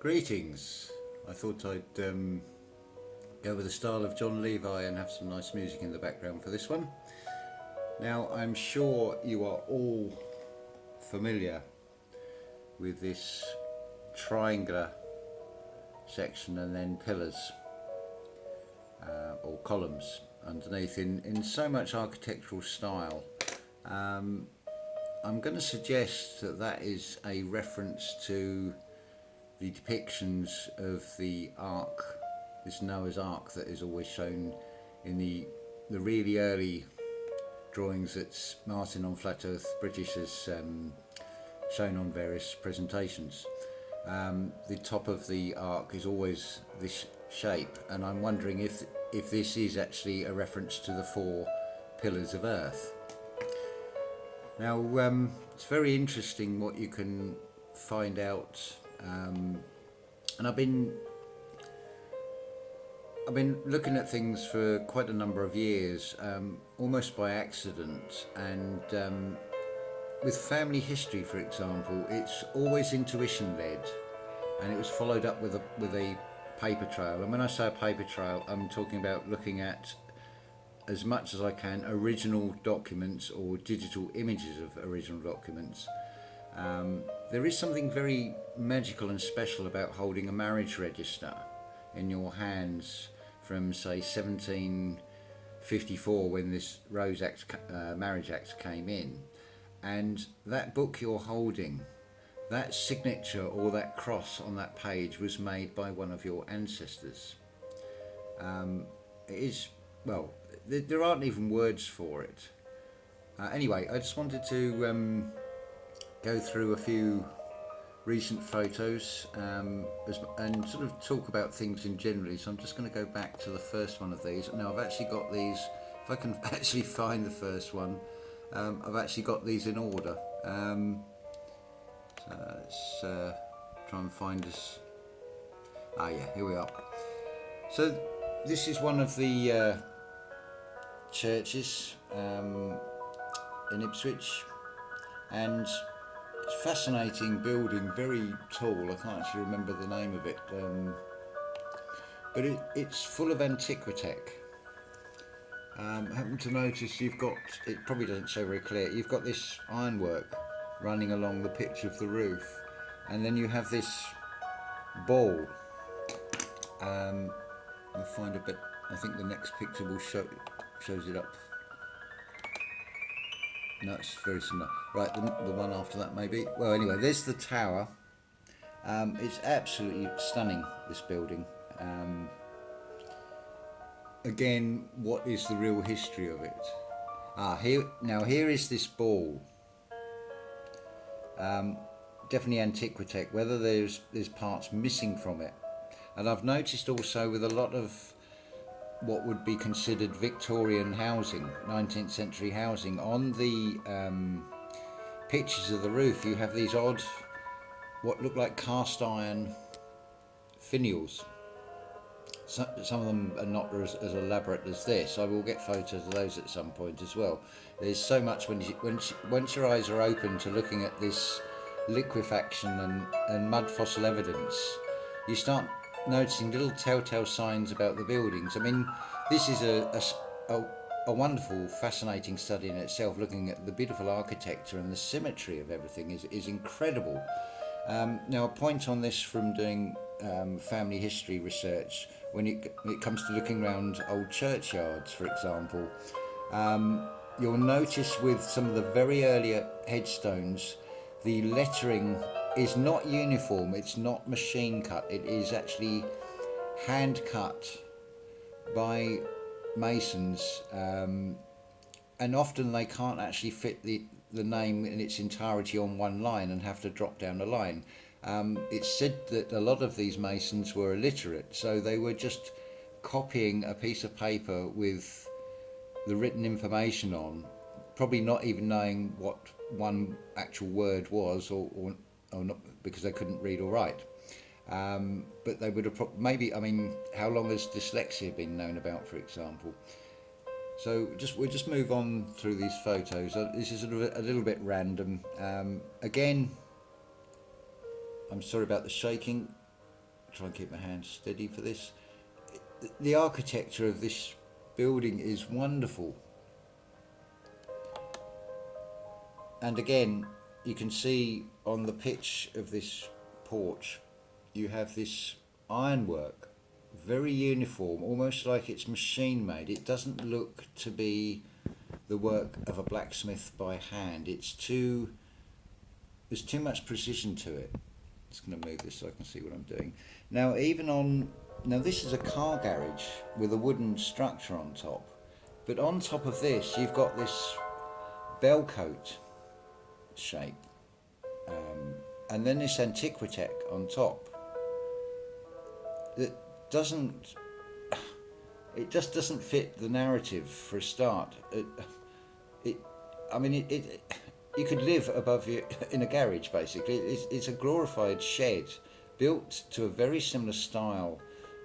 Greetings. I thought I'd go with the style of John Levi and have some nice music in the background for this one. Now, I'm sure you are all familiar with this triangular section and then pillars or columns underneath in so much architectural style. I'm going to suggest that that is a reference to the depictions of the Ark, this Noah's Ark that is always shown in the really early drawings that Martin on Flat Earth British has shown on various presentations. The top of the Ark is always this shape, and I'm wondering if this is actually a reference to the four pillars of Earth. Now, it's very interesting what you can find out, and I've been looking at things for quite a number of years, almost by accident, and with family history, for example, it's always intuition led, and it was followed up with a paper trail. And when I say a paper trail, I'm talking about looking at, as much as I can, original documents or digital images of original documents. There is something very magical and special about holding a marriage register in your hands from, say, 1754, when this Marriage Act came in, and that book you're holding, that signature or that cross on that page was made by one of your ancestors. It is, well, there aren't even words for it. Anyway, I just wanted to go through a few recent photos and sort of talk about things in generally. So I'm just going to go back to the first one of these. Now, I've actually got these, if I can actually find the first one, I've actually got these in order. So let's try and find us. Yeah, here we are. So this is one of the churches in Ipswich, and it's a fascinating building, very tall. I can't actually remember the name of it, but it's full of antiquitech. I happen to notice you've got, it probably doesn't show very clear, you've got this ironwork running along the pitch of the roof, and then you have this ball. I'll find a bit, I think the next picture will shows it up. No, it's very similar. Right, the one after that maybe. Well, anyway, there's the tower. It's absolutely stunning, this building. Again, what is the real history of it? Here is this ball. Definitely antiquitech, whether there's parts missing from it. And I've noticed also with a lot of what would be considered Victorian housing, 19th century housing, on the pitches of the roof you have these odd, what look like cast iron finials. Some of them are not as elaborate as this. I will get photos of those at some point as well. There's so much once your eyes are open to looking at this liquefaction and mud fossil evidence, you start noticing little telltale signs about the buildings. I mean, this is a wonderful, fascinating study in itself, looking at the beautiful architecture, and the symmetry of everything is incredible. Now, a point on this from doing family history research, when it comes to looking around old churchyards, for example, you'll notice with some of the very earlier headstones, the lettering is not uniform, it's not machine cut, it is actually hand cut by masons, and often they can't actually fit the name in its entirety on one line and have to drop down a line. It's said that a lot of these masons were illiterate, so they were just copying a piece of paper with the written information on, probably not even knowing what one actual word was, or not, because they couldn't read or write. But they would have maybe, I mean, how long has dyslexia been known about, for example? So we'll just move on through these photos. This is a little bit random. Again, I'm sorry about the shaking. try and keep my hands steady for this. The architecture of this building is wonderful. And again, you can see on the pitch of this porch, you have this ironwork, very uniform, almost like it's machine made. It doesn't look to be the work of a blacksmith by hand. There's too much precision to it. Just going to move this so I can see what I'm doing. Now, now this is a car garage with a wooden structure on top, but on top of this, you've got this bell coat shape, and then this antiquitech on top. That it just doesn't fit the narrative for a start. You could live above in a garage basically. It's a glorified shed built to a very similar style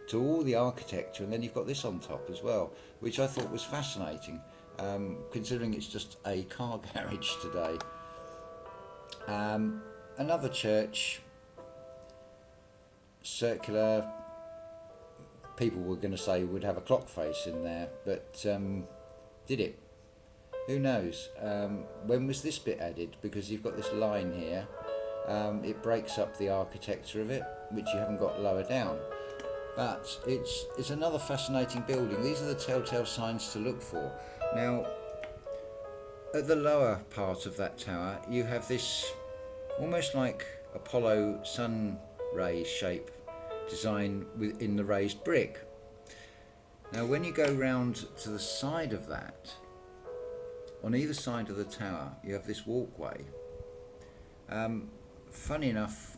to all the architecture, and then you've got this on top as well, which I thought was fascinating, considering it's just a car garage today. Another church, circular. People were going to say would have a clock face in there, but did it? Who knows? When was this bit added? Because you've got this line here. It breaks up the architecture of it, which you haven't got lower down. But it's another fascinating building. These are the telltale signs to look for. Now, at the lower part of that tower, you have this almost like Apollo sun ray shape design in the raised brick. Now, when you go round to the side of that, on either side of the tower, you have this walkway. Funny enough,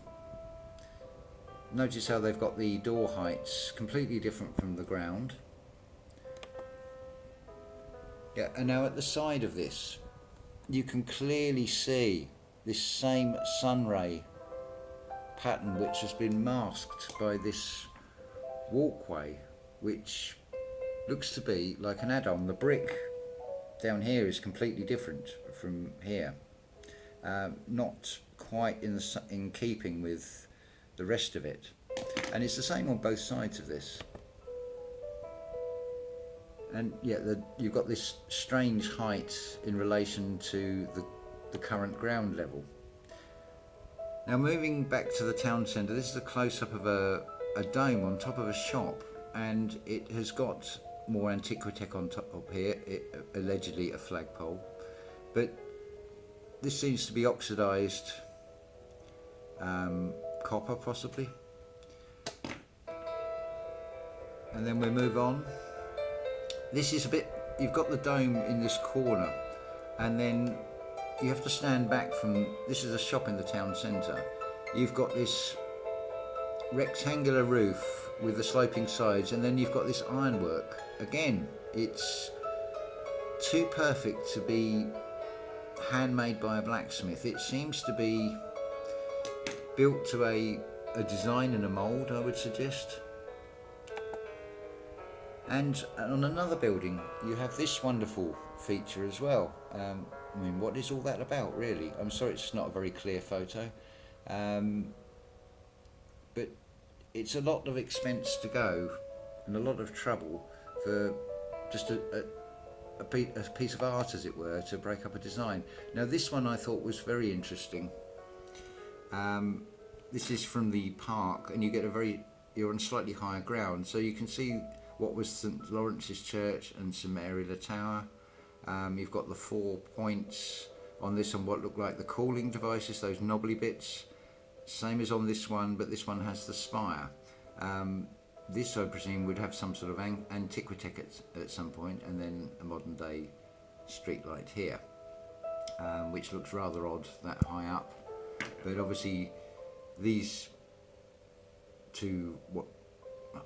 notice how they've got the door heights completely different from the ground. Yeah, and now at the side of this, you can clearly see this same sun ray pattern, which has been masked by this walkway, which looks to be like an add-on. The brick down here is completely different from here, not quite in keeping with the rest of it, and it's the same on both sides of this. And yeah, you've got this strange height in relation to the current ground level. Now, moving back to the town centre, this is a close-up of a dome on top of a shop, and it has got more antiquitech on top here, allegedly a flagpole, but this seems to be oxidised copper possibly. And then we move on. This is a bit, you've got the dome in this corner, and then you have to stand back from, this is a shop in the town centre. You've got this rectangular roof with the sloping sides, and then you've got this ironwork. Again, it's too perfect to be handmade by a blacksmith. It seems to be built to a design and a mould, I would suggest. And on another building, you have this wonderful feature as well. I mean, what is all that about, really? I'm sorry it's not a very clear photo. But it's a lot of expense to go and a lot of trouble for just a piece of art, as it were, to break up a design. Now, this one I thought was very interesting. This is from the park, and you're on slightly higher ground, so you can see what was St Lawrence's Church and St Mary the Tower. You've got the 4 points on this and what look like the cooling devices, those knobbly bits. Same as on this one, but this one has the spire. This, I presume, would have some sort of antiquitech at some point, and then a modern day street light here, which looks rather odd that high up. But obviously these two, what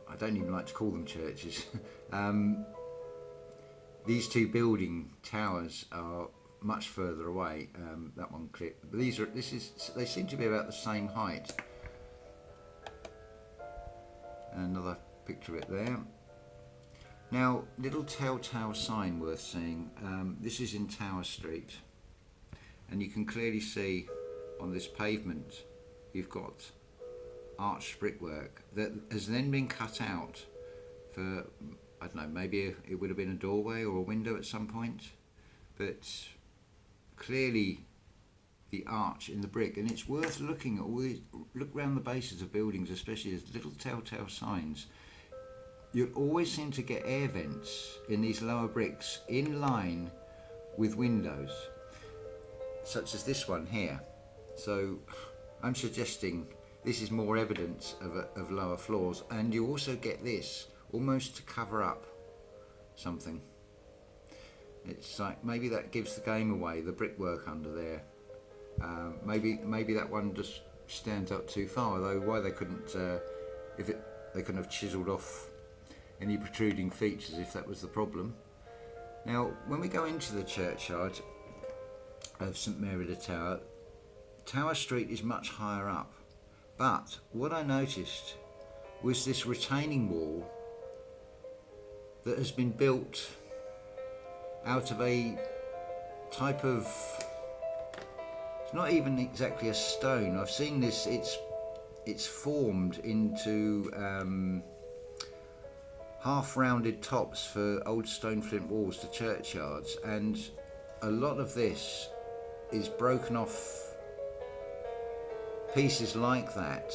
I don't even like to call them churches, these two building towers are much further away. That one clear, but they seem to be about the same height. Another picture of it there. Now, little telltale sign worth seeing. This is in Tower Street, and you can clearly see on this pavement you've got arched brickwork that has then been cut out for, I don't know, maybe it would have been a doorway or a window at some point, but clearly the arch in the brick. And it's worth looking at all these, look around the bases of buildings, especially as little telltale signs. You always seem to get air vents in these lower bricks in line with windows, such as this one here. So I'm suggesting this is more evidence of lower floors. And you also get this almost to cover up something. It's like maybe that gives the game away, the brickwork under there. Maybe that one just stands up too far, though why they couldn't they couldn't have chiselled off any protruding features if that was the problem. Now when we go into the churchyard of St Mary the Tower, Tower Street is much higher up, but what I noticed was this retaining wall that has been built out of a type of, it's not even exactly a stone. I've seen this, it's formed into half rounded tops for old stone flint walls to churchyards, and a lot of this is broken off pieces like that,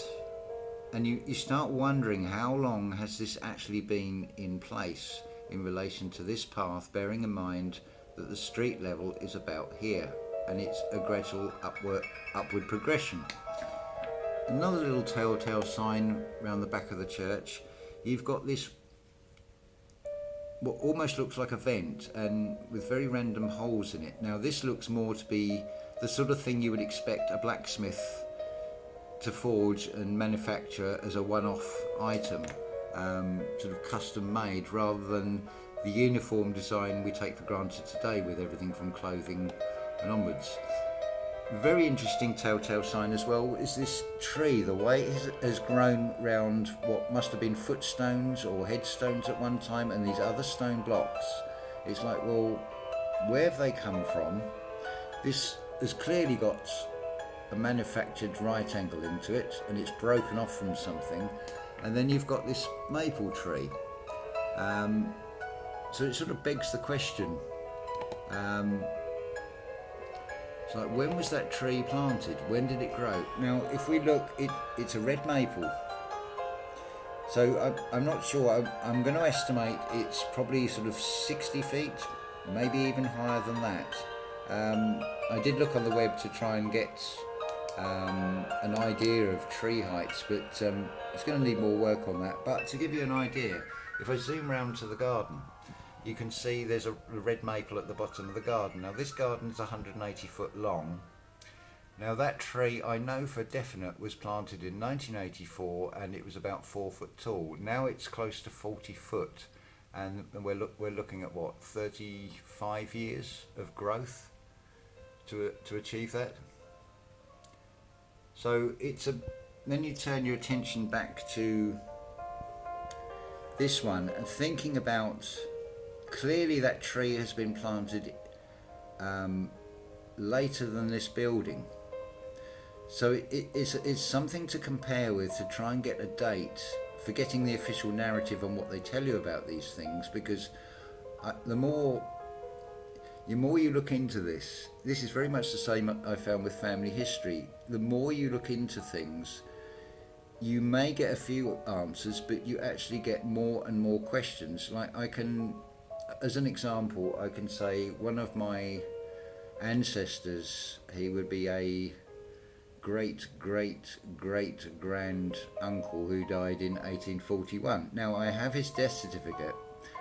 and you start wondering how long has this actually been in place in relation to this path, bearing in mind that the street level is about here and it's a gradual upward progression. Another little telltale sign around the back of the church, you've got this what almost looks like a vent and with very random holes in it. Now this looks more to be the sort of thing you would expect a blacksmith to forge and manufacture as a one-off item, sort of custom made, rather than the uniform design we take for granted today with everything from clothing and onwards. Very interesting telltale sign as well is this tree. The way it has grown round what must have been footstones or headstones at one time, and these other stone blocks. It's like, well, where have they come from? This has clearly got a manufactured right angle into it, and it's broken off from something. And then you've got this maple tree. So it sort of begs the question. It's like, when was that tree planted? When did it grow? Now, if we look, it's a red maple. So I'm not sure. I'm going to estimate it's probably sort of 60 feet, maybe even higher than that. I did look on the web to try and get an idea of tree heights, but it's going to need more work on that. But to give you an idea, if I zoom round to the garden, you can see there's a red maple at the bottom of the garden. Now this garden is 180 foot long. Now that tree, I know for definite, was planted in 1984 and it was about 4 foot tall. Now it's close to 40 foot, and we're looking at what, 35 years of growth to achieve that. So then you turn your attention back to this one and thinking about, clearly that tree has been planted later than this building. So it's something to compare with, to try and get a date, forgetting the official narrative on what they tell you about these things, because the more you look into this is very much the same I found with family history. The more you look into things, you may get a few answers, but you actually get more and more questions. Like, as an example, I can say one of my ancestors, he would be a great grand uncle who died in 1841. Now I have his death certificate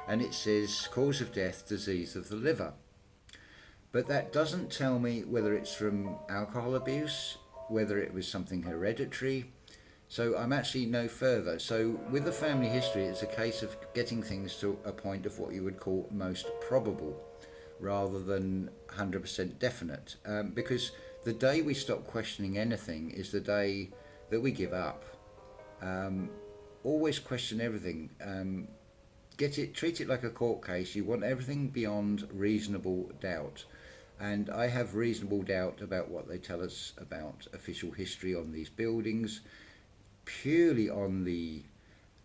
and it says cause of death, disease of the liver. But that doesn't tell me whether it's from alcohol abuse, whether it was something hereditary. So I'm actually no further. So with the family history, it's a case of getting things to a point of what you would call most probable, rather than 100% definite. Because the day we stop questioning anything is the day that we give up. Always question everything. Treat it like a court case. You want everything beyond reasonable doubt. And I have reasonable doubt about what they tell us about official history on these buildings. purely on the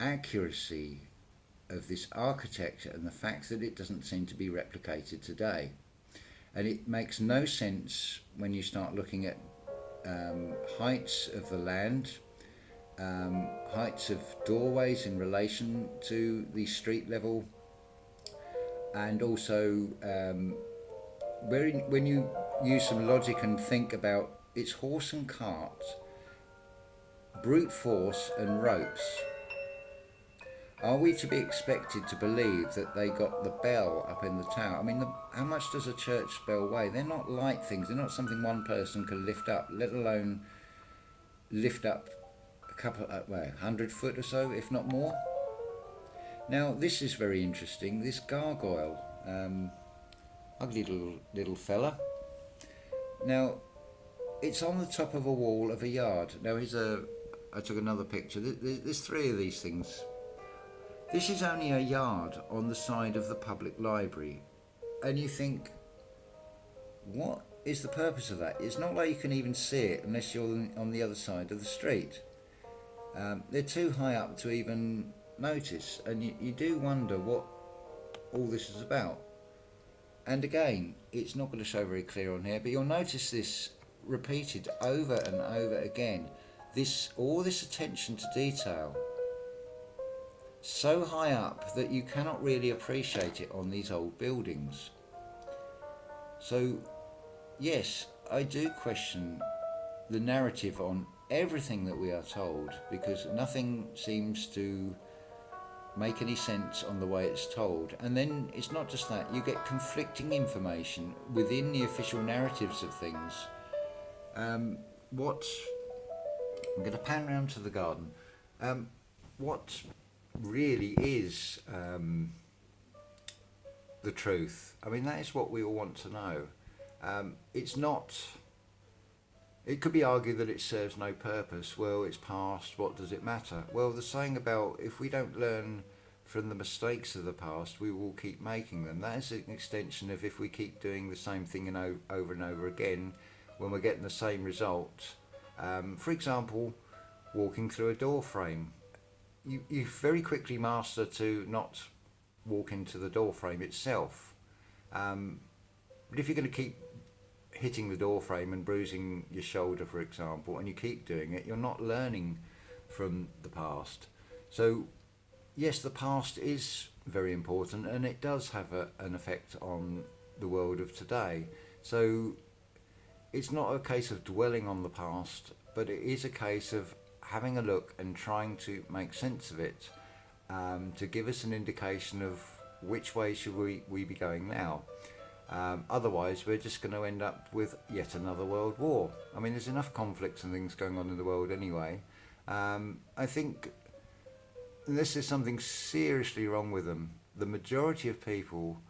accuracy of this architecture and the fact that it doesn't seem to be replicated today. And it makes no sense when you start looking at heights of the land, heights of doorways in relation to the street level, and also when you use some logic and think about its horse and cart, brute force and ropes. Are we to be expected to believe that they got the bell up in the tower? I mean, how much does a church bell weigh? They're not light things. They're not something one person can lift up, let alone lift up a couple, 100 foot or so, if not more. Now, this is very interesting. This gargoyle, ugly little fella. Now, it's on the top of a wall of a yard. Now, I took another picture. There's three of these things. This is only a yard on the side of the public library. And you think, what is the purpose of that? It's not like you can even see it unless you're on the other side of the street. They're too high up to even notice. And you do wonder what all this is about. And again, it's not going to show very clear on here, but you'll notice this repeated over and over again. All this attention to detail, so high up that you cannot really appreciate it on these old buildings. So yes, I do question the narrative on everything that we are told, because nothing seems to make any sense on the way it's told. And then it's not just that, you get conflicting information within the official narratives of things. I'm going to pan round to the garden. What really is the truth? I mean, that is what we all want to know. It's not. It could be argued that it serves no purpose. Well, it's past, what does it matter? Well, the saying about if we don't learn from the mistakes of the past, we will keep making them. That is an extension of if we keep doing the same thing over and over again, when we're getting the same result. For example, walking through a door frame. You very quickly master to not walk into the door frame itself. But if you're going to keep hitting the door frame and bruising your shoulder, for example, and you keep doing it, you're not learning from the past. So yes, the past is very important, and it does have an effect on the world of today. So it's not a case of dwelling on the past, but it is a case of having a look and trying to make sense of it, to give us an indication of which way should we be going now. Otherwise, we're just going to end up with yet another world war. I mean, there's enough conflicts and things going on in the world anyway. I think, unless there's something seriously wrong with them, the majority of people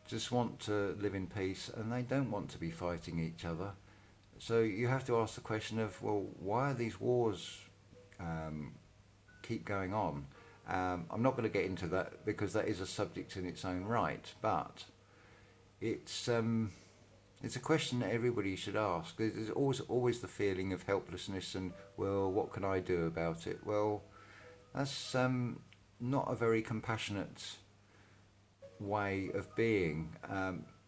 just want to live in peace, and they don't want to be fighting each other. So you have to ask the question of, well, why are these wars keep going on? I'm not going to get into that because that is a subject in its own right, but it's a question that everybody should ask. There's always the feeling of helplessness and, well, what can I do about it? Well, that's not a very compassionate way of being.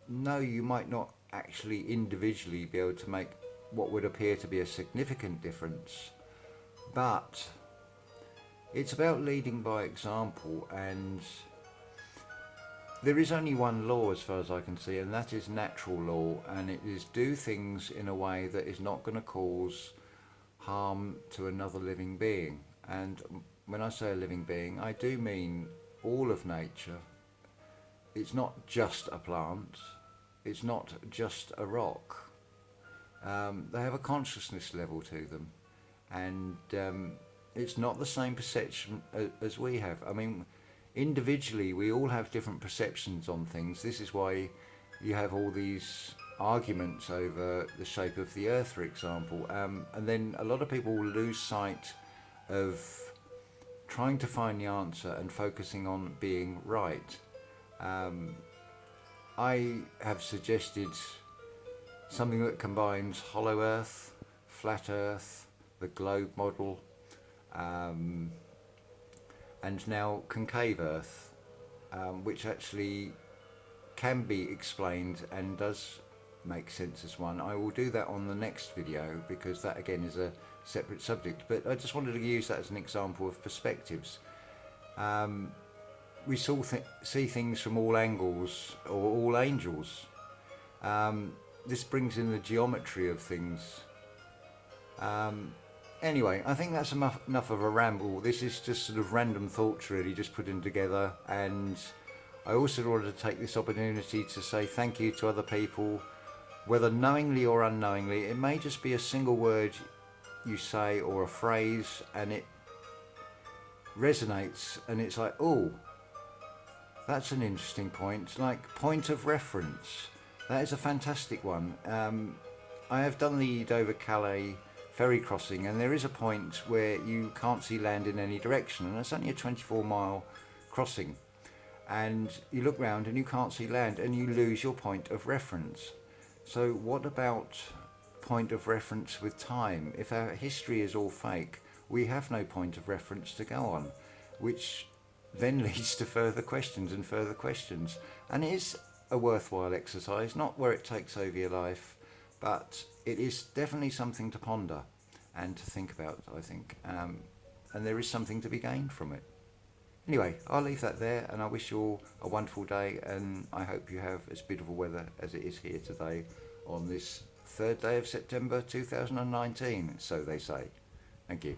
No, you might not actually individually be able to make what would appear to be a significant difference, but it's about leading by example, and there is only one law as far as I can see, and that is natural law, and it is do things in a way that is not going to cause harm to another living being. And when I say a living being, I do mean all of nature. It's not just a plant, it's not just a rock. They have a consciousness level to them, and it's not the same perception as we have. I mean, individually we all have different perceptions on things. This is why you have all these arguments over the shape of the earth, for example, and then a lot of people will lose sight of trying to find the answer and focusing on being right. I have suggested something that combines hollow earth, flat earth, the globe model, and now concave Earth, which actually can be explained and does make sense as one. I will do that on the next video because that again is a separate subject, but I just wanted to use that as an example of perspectives. We see things from all angles, or all angels. This brings in the geometry of things. Anyway, I think that's enough of a ramble. This is just sort of random thoughts really, just putting together, and I also wanted to take this opportunity to say thank you to other people, whether knowingly or unknowingly. It may just be a single word you say or a phrase and it resonates, and it's like, oh, that's an interesting point. Like point of reference, that is a fantastic one. I have done the Dover-Calais ferry crossing, and there is a point where you can't see land in any direction, and it's only a 24-mile crossing, and you look round and you can't see land and you lose your point of reference. So what about point of reference with time? If our history is all fake, we have no point of reference to go on, which then leads to further questions and further questions. And it is a worthwhile exercise, not where it takes over your life, but it is definitely something to ponder and to think about, I think. And there is something to be gained from it. Anyway, I'll leave that there, and I wish you all a wonderful day, and I hope you have as beautiful weather as it is here today on this 3rd day of September 2019, so they say. Thank you.